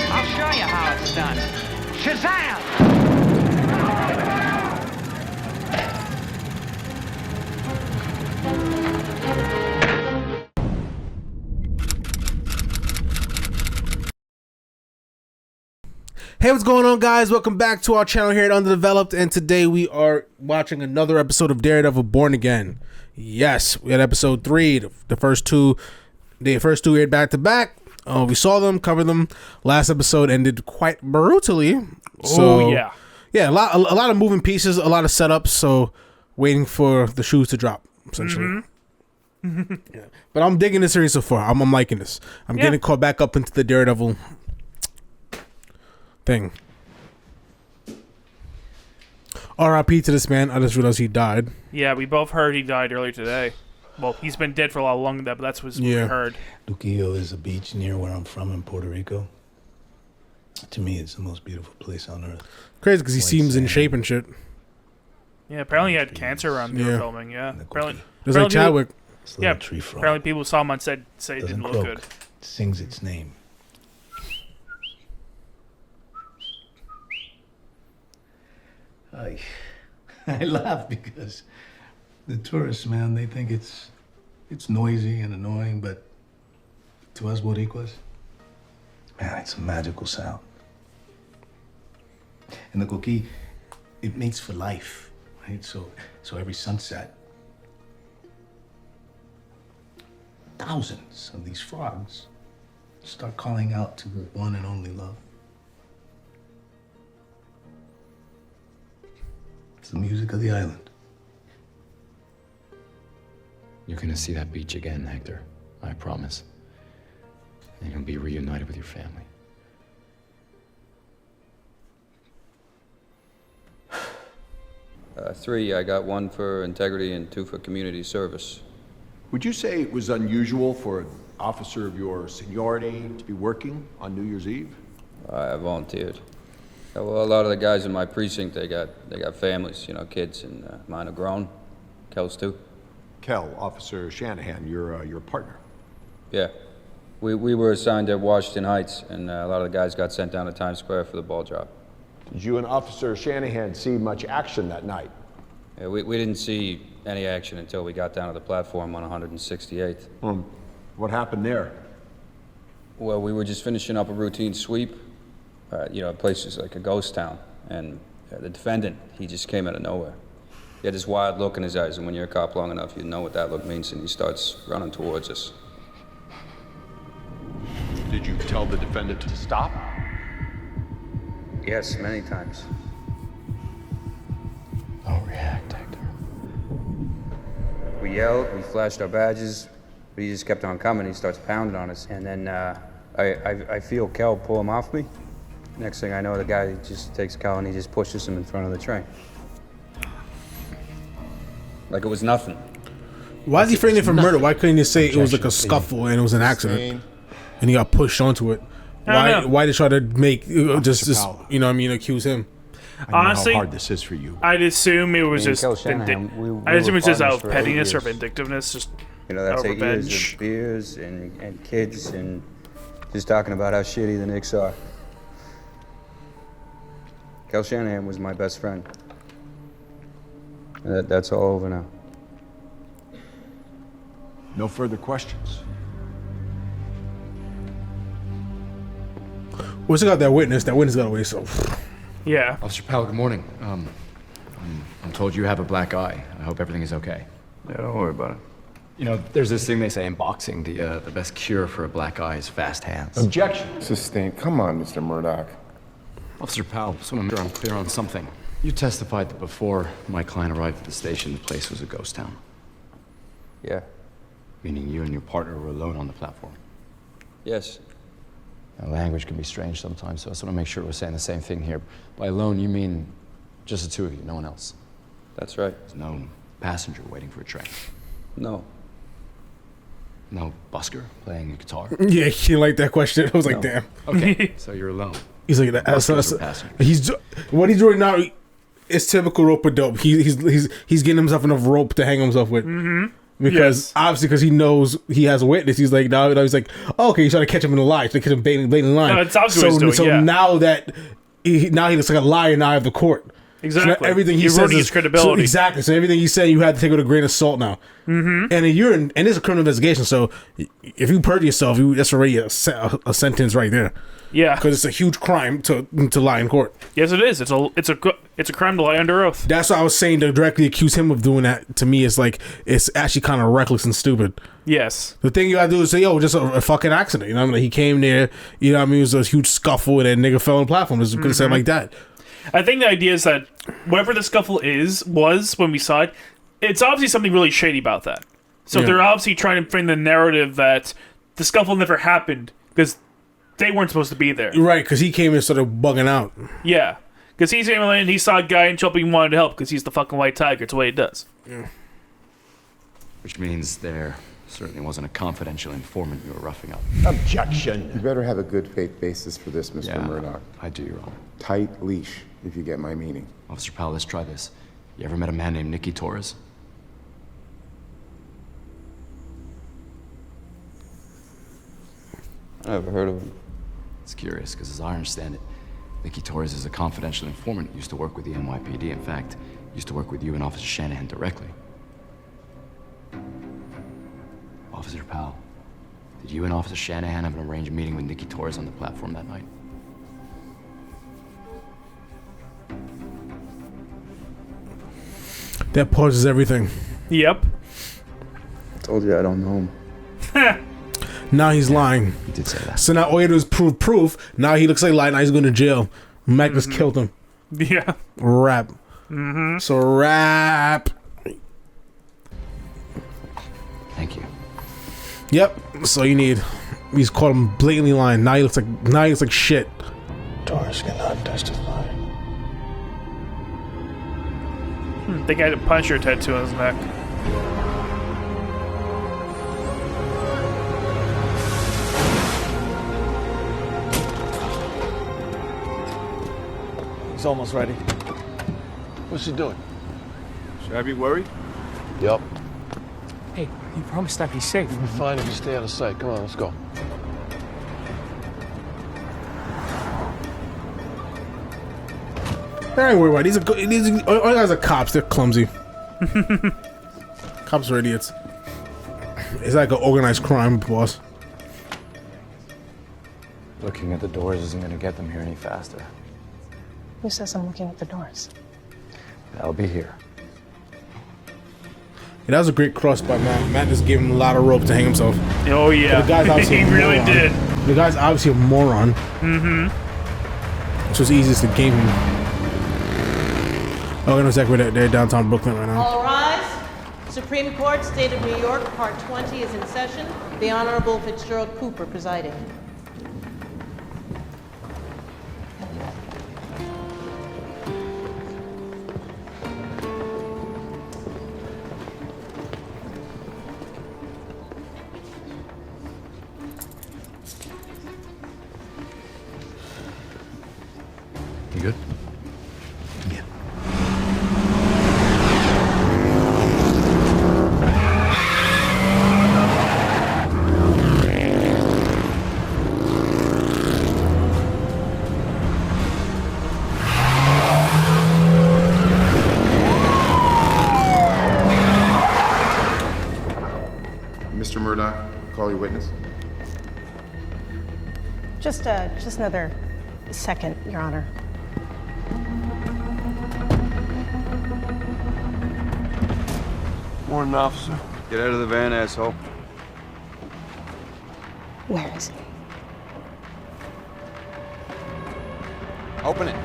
I'll show you how it's done. Shazam! Hey, what's going on, guys? Welcome back to our channel here at Underdeveloped, and today we are watching another episode of Daredevil Born Again. Yes, we had episode 3. The first two aired back to back. We saw them, covered them. Last episode ended quite brutally. So, yeah, a lot of moving pieces, a lot of setups. So, waiting for the shoes to drop, essentially. Mm-hmm. Yeah. But I'm digging this series so far. I'm liking this. I'm getting caught back up into the Daredevil thing. R.I.P. to this man. I just realized he died. Yeah, we both heard he died earlier today. Well, he's been dead for a lot longer than that, but that's what we heard. Luquillo is a beach near where I'm from in Puerto Rico. To me, it's the most beautiful place on earth. Crazy because he seems in shape and shit. Yeah, apparently he had cancer around the filming. Yeah, apparently. Just like Chadwick. Yeah, apparently people saw him and say it didn't look good. It sings its name. I laugh because the tourists, man, they think it's noisy and annoying, but to us Boricuas, man, it's a magical sound. And the coquí, it mates for life, right? So every sunset, thousands of these frogs start calling out to the one and only love. It's the music of the island. You're gonna see that beach again, Hector. I promise. And you'll be reunited with your family. 3, I got 1 for integrity and 2 for community service. Would you say it was unusual for an officer of your seniority to be working on New Year's Eve? I volunteered. Well, a lot of the guys in my precinct, they got families, kids, and mine are grown. Kel's too. Kel, Officer Shanahan, your partner. Yeah. We were assigned at Washington Heights, and a lot of the guys got sent down to Times Square for the ball drop. Did you and Officer Shanahan see much action that night? Yeah, we didn't see any action until we got down to the platform on 168th. What happened there? Well, we were just finishing up a routine sweep. Places like a ghost town, and the defendant, he just came out of nowhere. He had this wild look in his eyes, and when you're a cop long enough, you know what that look means, and he starts running towards us. Did you tell the defendant to stop? Yes, many times. Don't react, Hector. We yelled, we flashed our badges, but he just kept on coming. He starts pounding on us, and then I feel Kel pull him off me. Next thing I know, the guy just takes Kel and he just pushes him in front of the train. Like it was nothing. Why is he framing it for murder? Why couldn't he say it was like a scuffle and it was an accident and he got pushed onto it? Why they try to make just accuse him? Honestly, how hard this is for you. I'd assume it was just out of pettiness or vindictiveness, just that's 8 revenge. years of beers and kids and just talking about how shitty the Knicks are. Kel Shanahan was my best friend. That's all over now. No further questions. We still got that witness. That witness got away, so... Yeah. Officer Powell, good morning. I'm told you have a black eye. I hope everything is okay. Yeah, don't worry about it. There's this thing they say in boxing, the best cure for a black eye is fast hands. Objection. Sustained. Come on, Mr. Murdock. Officer Powell, just want to make sure I'm clear on something. You testified that before my client arrived at the station, the place was a ghost town. Yeah. Meaning you and your partner were alone on the platform. Yes. Now, language can be strange sometimes, so I just want to make sure we're saying the same thing here. By alone, you mean just the two of you, no one else? That's right. There's no passenger waiting for a train? No. No busker playing a guitar? Yeah, he didn't like that question. I was like, damn. Okay, so you're alone. He's like, what he's doing now is typical rope a dope. He's getting himself enough rope to hang himself with. Mm-hmm. Because obviously, because he knows he has a witness, he's like, now he's like, oh, okay, he's trying to catch him in the lie, to catch him baiting line. No, it's obviously what he's doing, yeah. Now that he looks like a liar now of the court. Exactly. So everything he You're says ruining is his credibility. exactly. So everything he's saying, you have to take with a grain of salt now. Mm-hmm. And it's a criminal investigation. So if you perjure yourself, that's already a sentence right there. Yeah, because it's a huge crime to lie in court. Yes, it is. It's a crime to lie under oath. That's what I was saying. To directly accuse him of doing that, to me, is like, it's actually kind of reckless and stupid. Yes. The thing you gotta do is say, yo, just a fucking accident. You know what I mean? He came there. You know what I mean? It was a huge scuffle and that nigga fell on the platform. Just could have said like that. I think the idea is that whatever the scuffle was when we saw it, it's obviously something really shady about that. So they're obviously trying to frame the narrative that the scuffle never happened because they weren't supposed to be there. Right, because he came and started bugging out. Yeah, because he came in and he saw a guy in trouble and wanted to help because he's the fucking white tiger. It's the way it does. Yeah. Which means there certainly wasn't a confidential informant you were roughing up. Objection. You better have a good faith basis for this, Mr. Murdock. I do, Your Honor. Tight leash, if you get my meaning. Officer Powell, let's try this. You ever met a man named Nicky Torres? I never heard of him. It's curious, because as I understand it, Nicky Torres is a confidential informant, used to work with the NYPD. In fact, used to work with you and Officer Shanahan directly. Officer Powell, did you and Officer Shanahan have an arranged meeting with Nicky Torres on the platform that night? That pauses everything. Yep. Told you I don't know him. Now he's lying. He did say that. So now all you do is proof. Now he looks like lying. Now he's going to jail. Mac just killed him. Yeah. Rap. So rap. Thank you. Yep. That's all you need. He's caught him blatantly lying. Now he looks like shit. Torres cannot testify. The guy had a Punisher tattoo on his neck. He's almost ready. What's he doing? Should I be worried? Yup. Hey, you promised I'd be safe. You'll be fine if you stay out of sight. Come on, let's go. I ain't worried about it. All guys are cops. They're clumsy. Cops are idiots. It's like an organized crime, boss. Looking at the doors isn't going to get them here any faster. Who says I'm looking at the doors? They'll be here. That was a great cross by Matt. Matt just gave him a lot of rope to hang himself. Oh yeah, The guy's obviously he a really moron. did. The guy's obviously a moron. Which was easiest to game him. Oh, I know exactly where they're downtown Brooklyn right now. All rise. Supreme Court, State of New York, Part 20 is in session. The Honorable Fitzgerald Cooper presiding. You good? Yeah. Mr. Murdock, call your witness. Just another second, Your Honor. Morning, officer. Get out of the van, asshole. Where is he? Open it.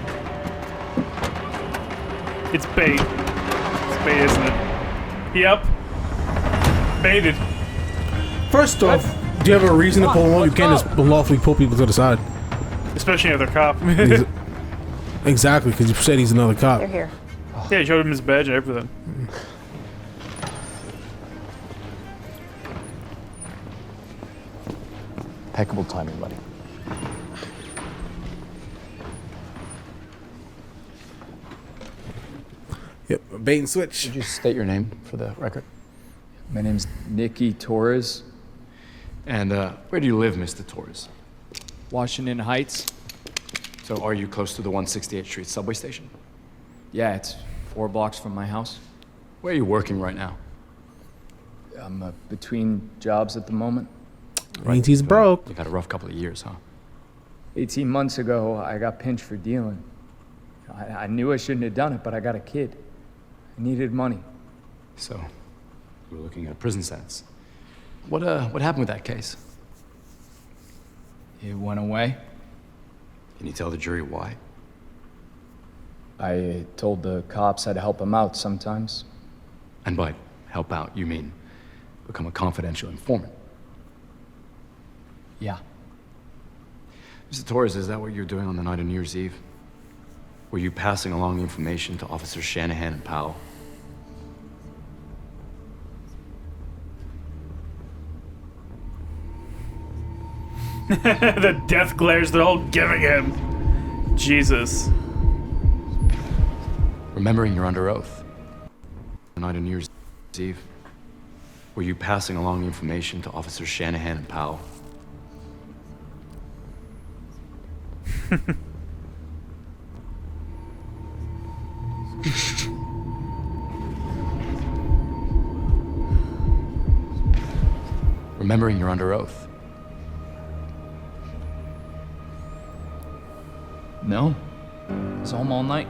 It's bait. It's bait, isn't it? Yep. Baited. First off, do you have a reason to pull him over? You can't just unlawfully pull people to the side. Especially another cop. Exactly, because you said he's another cop. They're here. Yeah, he showed him his badge and everything. Impeccable timing, buddy. Yep, bait and switch. Could you state your name for the record? My name's Nikki Torres. And where do you live, Mr. Torres? Washington Heights. So are you close to the 168th Street subway station? Yeah, it's 4 blocks from my house. Where are you working right now? I'm between jobs at the moment. Means he's broke. You've had a rough couple of years, huh? 18 months ago, I got pinched for dealing. I knew I shouldn't have done it, but I got a kid. I needed money. So, you were looking at a prison sentence. What happened with that case? It went away. Can you tell the jury why? I told the cops I'd help them out sometimes. And by help out, you mean become a confidential informant? Yeah. Mr. Torres, is that what you were doing on the night of New Year's Eve? Were you passing along information to Officers Shanahan and Powell? The death glares they're all giving him. Jesus. Remembering you're under oath. The night of New Year's Eve. Were you passing along information to Officers Shanahan and Powell? Remembering you're under oath. No. I was home all night.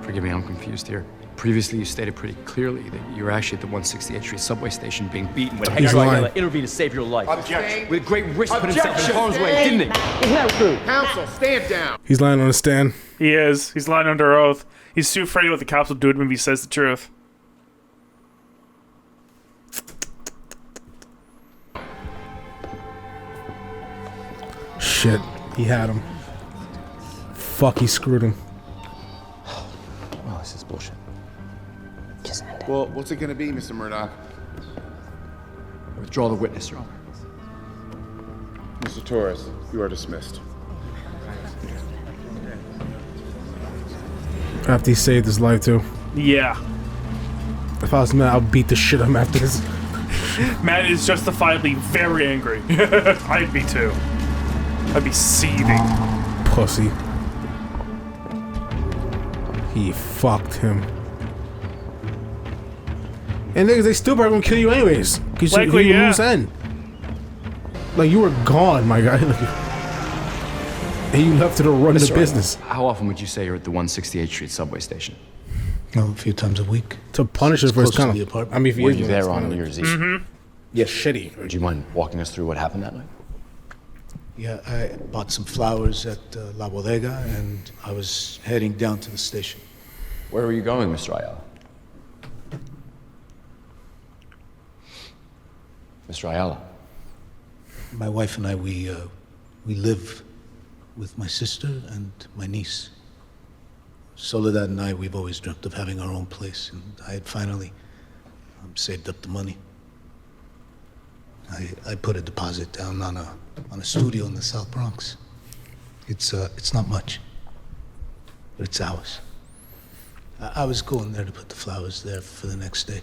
Forgive me, I'm confused here. Previously, you stated pretty clearly that you were actually at the 168th Street subway station being beaten with He's lying. Intervene to save your life. Objection. With great risk, put himself in harm's way, didn't he? Isn't that true? Counsel, stand down. He's lying on the stand. He is. He's lying under oath. He's too afraid of what the cops will do to him if he says the truth. Shit. He had him. Fuck, he screwed him. Oh, this is bullshit. Just end it. Well, what's it gonna be, Mr. Murdock? I withdraw the witness, Your Honor. Mr. Torres, you are dismissed. After he saved his life, too. Yeah. If I was Matt, I'll beat the shit out of him after this. Matt is justifiably very angry. I'd be too. I'd be seething. Pussy. He fucked him. And niggas, they still probably gonna kill you anyways. Cause Likely, you yeah. lose end. Like, you were gone, my guy. And you left to run the business. How often would you say you're at the 168th Street subway station? Oh, a few times a week. To punish us for his close to kind the of. apartment. I mean, if Were he you is, there on New Year's Eve? Mm-hmm. Yeah, shitty. Would you mind walking us through what happened that night? Yeah, I bought some flowers at La Bodega, and I was heading down to the station. Where were you going, Mr. Ayala? Mr. Ayala? My wife and I, we live with my sister and my niece. Soledad and I, we've always dreamt of having our own place, and I had finally saved up the money. I put a deposit down on a studio in the South Bronx. It's not much, but it's ours. I was going there to put the flowers there for the next day.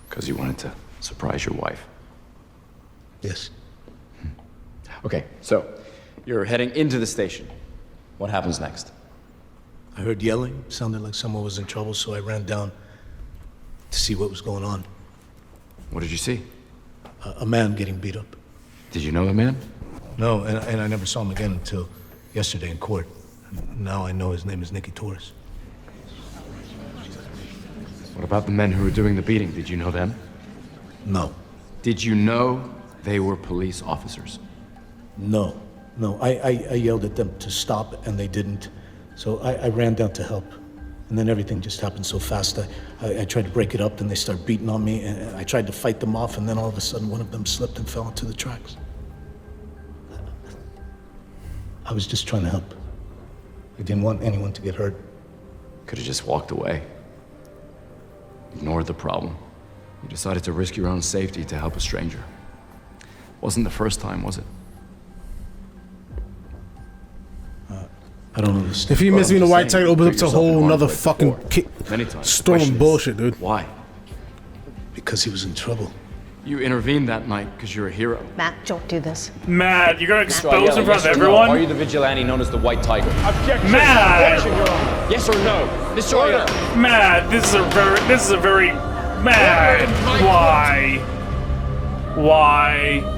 Because you wanted to surprise your wife. Yes. Okay, so you're heading into the station. What happens next? I heard yelling. Sounded like someone was in trouble, so I ran down to see what was going on. What did you see? A man getting beat up. Did you know the man? No, and I never saw him again until yesterday in court. Now I know his name is Nikki Torres. What about the men who were doing the beating? Did you know them? No. Did you know they were police officers? No. I yelled at them to stop, and they didn't. So I ran down to help. And then everything just happened so fast. I tried to break it up, and they started beating on me, and I tried to fight them off, and then all of a sudden one of them slipped and fell into the tracks. I was just trying to help. I didn't want anyone to get hurt. Could have just walked away. Ignored the problem. You decided to risk your own safety to help a stranger. Wasn't the first time, was it? I don't understand. If he missed me in the white tight, opens up to a whole nother fucking Many times. storm of bullshit, dude. Why? because he was in trouble. You intervened that night because you're a hero. Matt, don't do this. Matt, you're gonna expose Ayelet, in front of yes or no? everyone? Are you the vigilante known as the White Tiger? Objection! Matt! Objection, Your Honor. Yes or no? Mr. Ayelet. Matt, this is a very Matt. Why?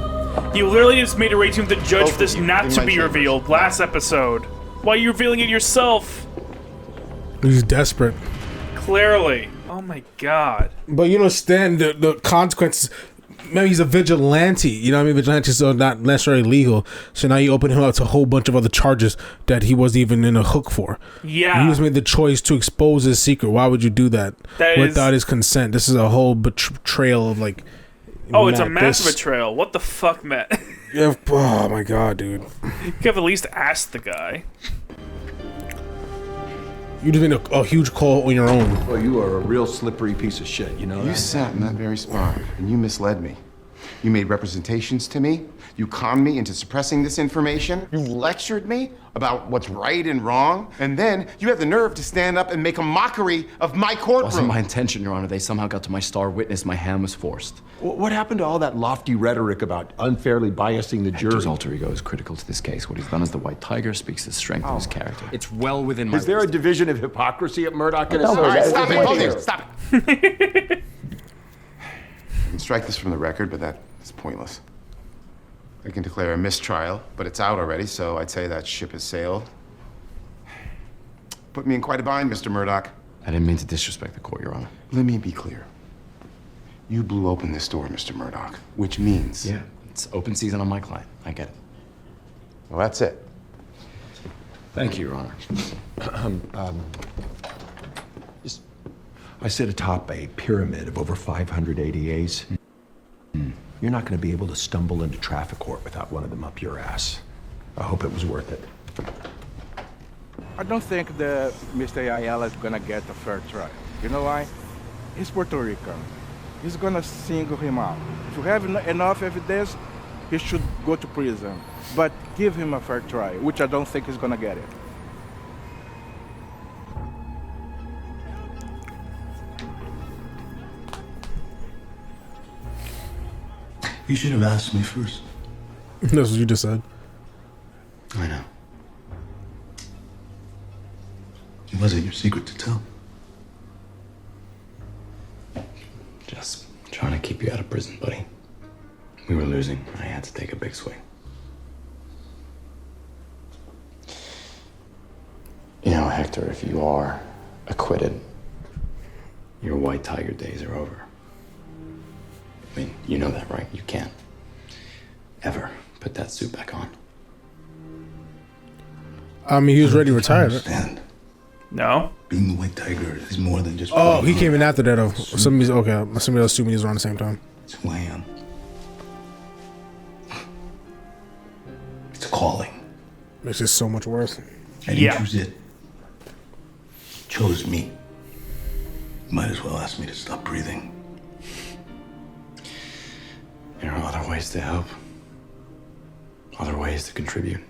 You literally just made a rating of the judge for this not to be revealed last episode. Why are you revealing it yourself? He's desperate. Clearly. Oh my god. But you understand the consequences. Maybe he's a vigilante. You know what I mean? Vigilantes are not necessarily legal. So now you open him up to a whole bunch of other charges that he wasn't even in a hook for. Yeah. He just made the choice to expose his secret. Why would you do that without his consent? This is a whole betrayal of like... Oh, it's a massive betrayal. What the fuck, Matt? Oh my god, dude. You could have at least asked the guy. You just made a huge call on your own. Well, you are a real slippery piece of shit, you know You that? sat in that very spot, and you misled me. You made representations to me. You conned me into suppressing this information. You lectured me about what's right and wrong. And then you have the nerve to stand up and make a mockery of my courtroom. Wasn't my intention, Your Honor. They somehow got to my star witness. My hand was forced. What happened to all that lofty rhetoric about unfairly biasing the jury? Hector's alter ego is critical to this case. What he's done as the White Tiger speaks to the strength of his character. It's well within my Is there a division of hypocrisy at Murdock and All right, Associates? stop it, both of you, stop it. I can strike this from the record, but that is pointless. I can declare a mistrial, but it's out already, so I'd say that ship has sailed. Put me in quite a bind, Mr. Murdock. I didn't mean to disrespect the court, Your Honor. Let me be clear. You blew open this door, Mr. Murdock, which means... Yeah, it's open season on my client. I get it. Well, that's it. Thank you, Your Honor. I sit atop a pyramid of over 500 ADAs. You're not going to be able to stumble into traffic court without one of them up your ass. I hope it was worth it. I don't think that Mr. Ayala is gonna get a fair trial. You know why? He's Puerto Rican. He's gonna single him out. If you have enough evidence, he should go to prison. But give him a fair trial, which I don't think he's gonna get it. You should have asked me first. That's what you just said. I know. It wasn't your secret to tell. Just trying to keep you out of prison, buddy. We were losing. I had to take a big swing. You know, Hector, if you are acquitted, your White Tiger days are over. I mean, you know that, right? You can't ever put that suit back on. I mean, he was already retired. Right? Understand? No. Being the White Tiger is more than just... Oh, he came in after that. Somebody else assuming he was around the same time. It's who I am. It's a calling. Makes it so much worse. I didn't choose it. It chose me. You might as well ask me to stop breathing. There are other ways to help. Other ways to contribute.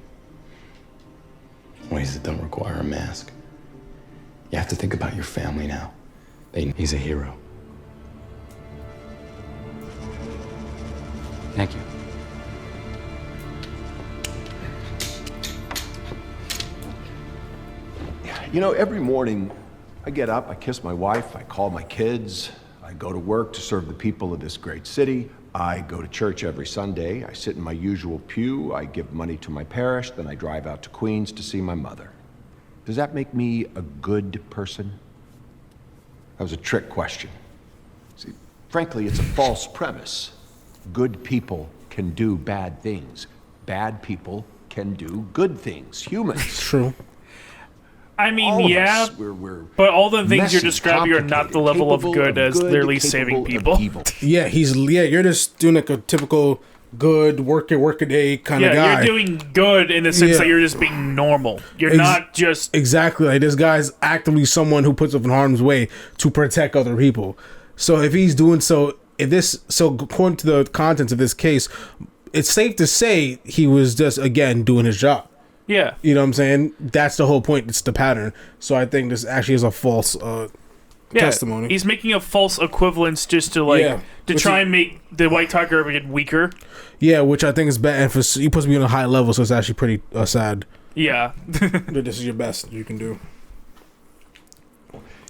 Ways that don't require a mask. You have to think about your family now. He's a hero. Thank you. You know, every morning I get up, I kiss my wife, I call my kids, I go to work to serve the people of this great city. I go to church every Sunday. I sit in my usual pew. I give money to my parish. Then I drive out to Queens to see my mother. Does that make me a good person? That was a trick question. See, frankly, it's a false premise. Good people can do bad things. Bad people can do good things. Humans. True. I mean, All of yeah, us, we're but all the things you're messy, describing are not the level of complicated, good as capable of literally good, saving capable of people. evil. Yeah, you're just doing like a typical good work a day kind of guy. Yeah, you're doing good in the sense Yeah. that you're just being normal. You're not just... Exactly. Like, this guy's actively someone who puts up in harm's way to protect other people. So if he's doing so, according to the contents of this case, it's safe to say he was just, again, doing his job. Yeah. You know what I'm saying? That's the whole point. It's the pattern. So I think this actually is a false testimony. He's making a false equivalence just to try and make the White Tiger get weaker. Yeah, which I think is bad. And he puts me on a high level, so it's actually pretty sad. Yeah. This is your best you can do.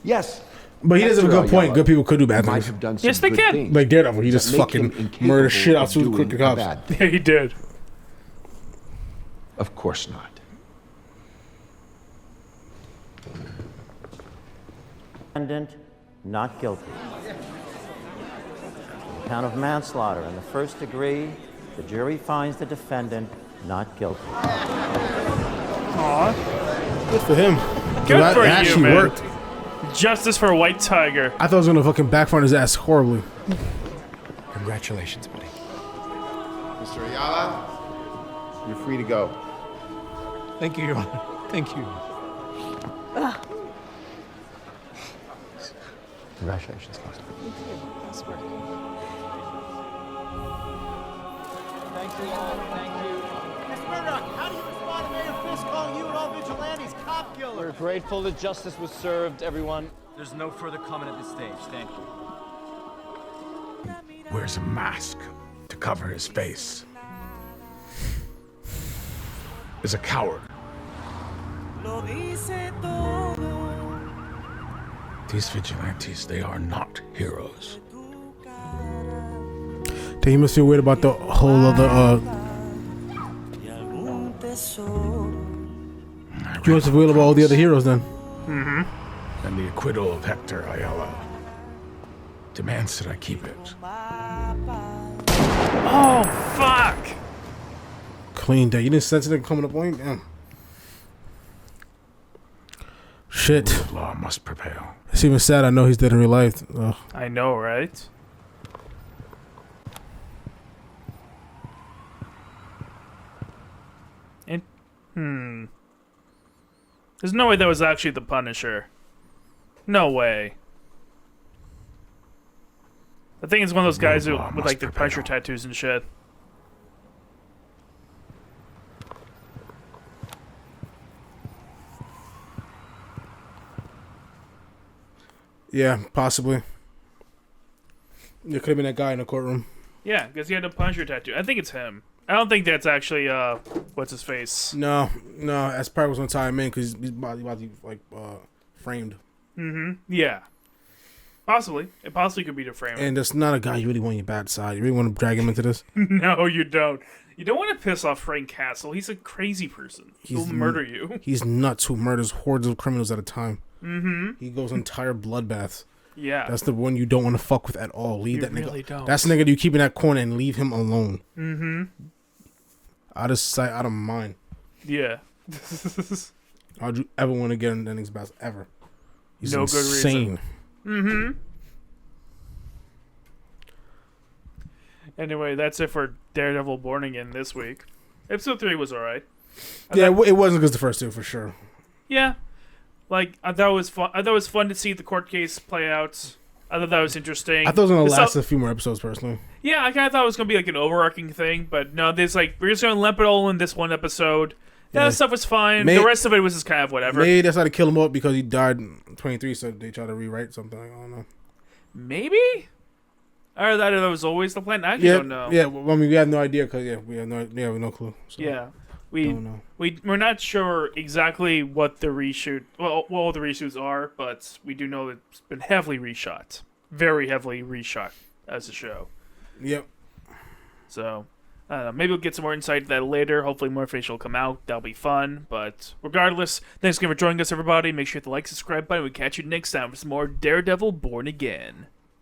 Yes. But he does have a good point. Good people could do bad things. Have done some Yes, they good can. things Like Daredevil, he just that make fucking him incapable murdered shit out of two doing crooked cops. bad. Yeah, he did. Of course not. Defendant not guilty. On count of manslaughter in the first degree, the jury finds the defendant not guilty. Aw. Good for him. Good for you, actually man. worked. Justice for White Tiger. I thought it was gonna fucking backfire on his ass horribly. Congratulations, buddy. Mr. Ayala, you're free to go. Thank you, Your Honor. Thank you. Congratulations, Constable. Thank you. Mr. Murdock, how do you respond to Mayor Fisk calling you and all vigilantes cop killers? We're grateful that justice was served, everyone. There's no further comment at this stage. Thank you. Wears a mask to cover his face. Is a coward. These vigilantes, they are not heroes. Then he must feel weird about the whole other. You must feel weird about all the other heroes then. Mm-hmm. And the acquittal of Hector Ayala demands that I keep it. Oh, fuck! Clean day. You didn't sense it coming up on you? Damn. Shit. The rule of law must prevail. It's even sad I know he's dead in real life. Ugh. I know, right? There's no way that was actually the Punisher. No way. I think it's one of those guys who with like the Punisher tattoos and shit. Yeah, possibly. It could have been that guy in the courtroom. Yeah, because he had a Punisher tattoo. I think it's him. I don't think that's actually what's his face. No, that's probably was gonna tie him in because he's about to be like framed. Mm-hmm. Yeah. Possibly. It possibly could be the frame. And that's not a guy you really want on your bad side. You really want to drag him into this? No, you don't. You don't want to piss off Frank Castle. He's a crazy person. He'll murder you. He's nuts who murders hordes of criminals at a time. Mm-hmm. He goes entire bloodbaths. Yeah. That's the one you don't want to fuck with at all. Leave that really nigga. don't. That's the nigga that you keep in that corner and leave him alone. Mm-hmm. Out of sight, out of mind. Yeah. How'd you ever want to get in that nigga's best ever? He's no insane. Good reason. Mm-hmm. Anyway, that's it for Daredevil Born Again this week. Episode 3 was alright. Yeah, it wasn't as the first two for sure. Yeah. Like, I thought it was fun. I thought it was fun to see the court case play out. I thought that was interesting. I thought it was going to last a few more episodes, personally. Yeah, I kind of thought it was going to be like an overarching thing, but no, there's like, we're just going to lump it all in this one episode. Yeah, that stuff was fine. The rest of it was just kind of whatever. Maybe they decided to kill him up because he died in 23, so they tried to rewrite something. I don't know. Maybe? Or that was always the plan? I actually don't know. Yeah, well, I mean, we have no idea because, we have no clue. So yeah. don't know. We're not sure exactly what the reshoot, what all the reshoots are, but we do know it's been heavily reshot. Very heavily reshot as a show. Yep. So, I don't know. Maybe we'll get some more insight to that later. Hopefully more information will come out. That'll be fun. But regardless, thanks again for joining us, everybody. Make sure to like, subscribe button. We'll catch you next time for some more Daredevil Born Again.